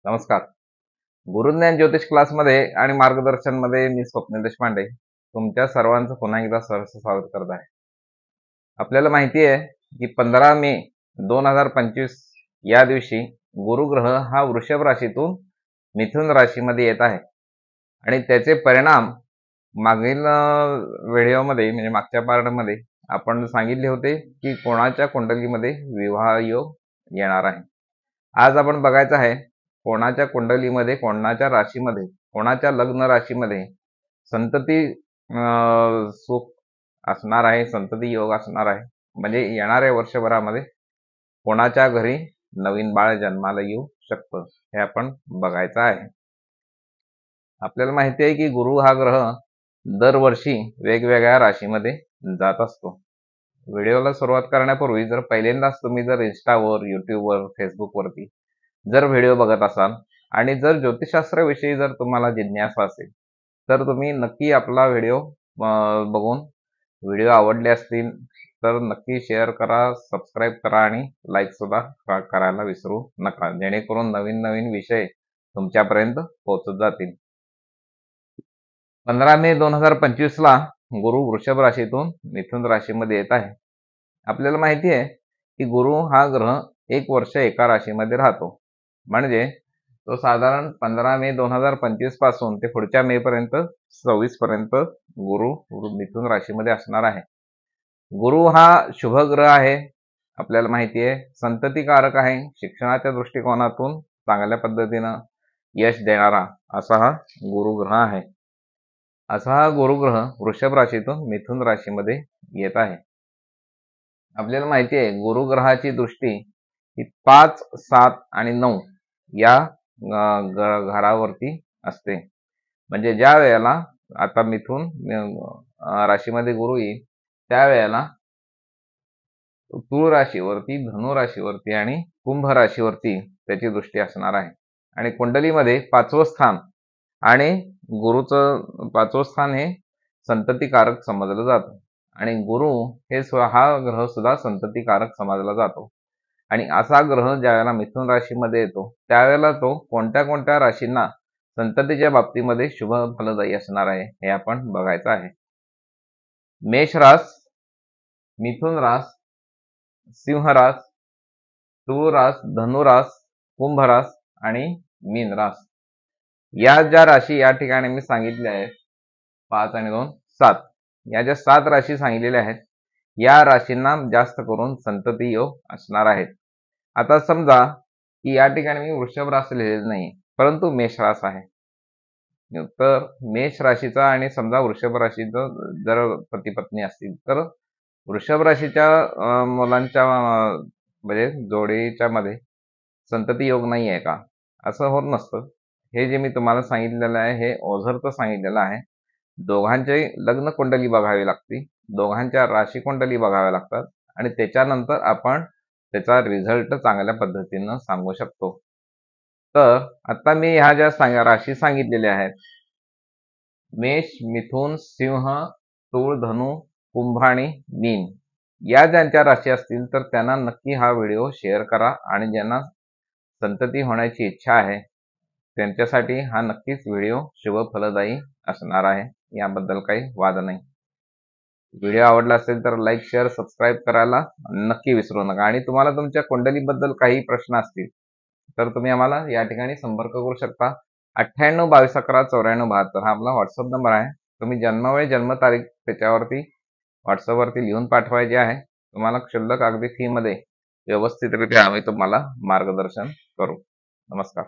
नमस्कार. गुरुज्ञान ज्योतिष क्लासमध्ये आणि मार्गदर्शनमध्ये मी स्वप्नील देशपांडे तुमच्या सर्वांचं पुन्हा एकदा सहर्ष स्वागत करत आहे. आपल्याला माहिती आहे की 15 मे 2025 या दिवशी गुरुग्रह हा वृषभ राशीतून मिथुन राशीमध्ये येत आहे आणि त्याचे परिणाम मागील व्हिडिओमध्ये म्हणजे मागच्या पार्टमध्ये आपण सांगितले होते की कोणाच्या कुंडलीमध्ये विवाह योग येणार आहे. आज आपण बघायचं आहे कोणाच्या कुंडलीमध्ये, कोणाच्या राशीमध्ये, कोणाच्या लग्न राशीमध्ये संतती सुख असणार आहे, संतती योग असणार आहे. म्हणजे येणाऱ्या वर्षभरामध्ये कोणाच्या घरी नवीन बाळ जन्माला येऊ शकतं हे आपण बघायचं आहे. आपल्याला माहिती आहे की गुरु हा ग्रह दरवर्षी वेगवेगळ्या राशीमध्ये जात असतो. व्हिडिओला सुरुवात करण्यापूर्वी जर पहिल्यांदाच तुम्ही जर इंस्टावर, यूट्यूबवर, फेसबुकवरती जर व्हिडिओ बघत असाल आणि जर ज्योतिषशास्त्राविषयी जर तुम्हाला जिज्ञासा असेल तर तुम्ही नक्की आपला व्हिडिओ बघून व्हिडिओ आवडले असतील तर नक्की शेअर करा, सबस्क्राईब करा आणि लाईक सुद्धा करायला विसरू नका, जेणेकरून नवीन नवीन विषय तुमच्यापर्यंत पोहोचत जातील. 15 मे 2025 ला गुरु वृषभ राशीतून मिथुन राशीमध्ये येत आहे. आपल्याला माहिती आहे की गुरु हा ग्रह 1 वर्ष एका राशीमध्ये राहतो. म्हणजे तो साधारण 15 मे 2025 पासून ते पुढच्या मे पर्यंत 26 पर्यंत गुरु मिथुन राशीमध्ये असणार आहे. गुरु हा शुभ ग्रह आहे. आपल्याला माहिती आहे संततिकारक आहे. शिक्षणाच्या दृष्टिकोनातून चांगल्या पद्धतीनं यश देणारा असा हा गुरुग्रह आहे. असा हा गुरुग्रह वृषभ राशीतून मिथुन राशीमध्ये येत आहे. आपल्याला माहिती आहे गुरुग्रहाची दृष्टी ही 5, 7 आणि 9 या घरावरती असते. म्हणजे ज्या वेळेला आता मिथुन राशीमध्ये गुरु येईल त्यावेळेला तुळ राशीवरती, धनु राशीवरती आणि कुंभ राशीवरती त्याची दृष्टी असणार आहे. आणि कुंडलीमध्ये 5वं स्थान आणि गुरुचं 5वं स्थान हे संततिकारक समजलं जातं आणि गुरु हे हा ग्रह सुद्धा संततिकारक समजला जातो. आणि असा ग्रह ज्यावेळेला मिथुन राशीमध्ये येतो त्यावेळेला तो कोणत्या कोणत्या राशींना संततीच्या बाबतीमध्ये शुभ फलदायी असणार आहे हे आपण बघायचं आहे. मेष रास, मिथुन रास, सिंह रास, तुळ रास, धनु रास, कुंभ रास आणि मीन रास या ज्या राशी या ठिकाणी मी सांगितल्या आहेत 5 आणि 2, 7 या ज्या 7 राशी सांगितलेल्या आहेत या राशींना जास्त करून संतती योग असणार आहेत. आता समजा की या ठिकाणी मी वृषभ राशी लिहिलेलं नाही परंतु मेष रास आहे. तर मेष राशीचा आणि समजा वृषभ राशीचा जर पती पत्नी असतील तर वृषभ राशीच्या मुलांच्या म्हणजे जोडीच्या मध्ये संतती योग नाही आहे का असं होत नसतं. हे जे मी तुम्हाला सांगितलेलं आहे हे ओझरचं सांगितलेलं आहे. दोघांची लग्न कुंडली बघावी लागते, दोघांच्या राशी कुंडली बघाव्या लागतात आणि त्याच्यानंतर आपण त्याचा रिझल्ट चांगल्या पद्धतीनं सांगू शकतो. तर आता मी ह्या ज्या राशी सांगितलेल्या आहेत मेष, मिथुन, सिंह, तुळ, धनु, कुंभ आणि मीन या ज्यांच्या राशी असतील तर त्यांना नक्की हा व्हिडिओ शेअर करा आणि ज्यांना संतती होण्याची इच्छा आहे त्यांच्यासाठी हा नक्कीच व्हिडिओ शुभ फलदायी असणार आहे, याबद्दल काही वाद नाही. व्हिडिओ आवडला असेल तर लाईक, शेअर, सबस्क्राईब करायला नक्की विसरू नका. आणि तुम्हाला तुमच्या कुंडलीबद्दल काही प्रश्न असतील तर तुम्ही आम्हाला या ठिकाणी संपर्क करू शकता. 98 22 11 94 72 हा आपला व्हॉट्सअप नंबर आहे. तुम्ही जन्मवेळ, जन्मतारीख त्याच्यावरती व्हॉट्सअपवरती लिहून पाठवायचे आहे. तुम्हाला क्षुल्लक अगदी फी मध्ये व्यवस्थितरित्या आम्ही तुम्हाला मार्गदर्शन करू. नमस्कार.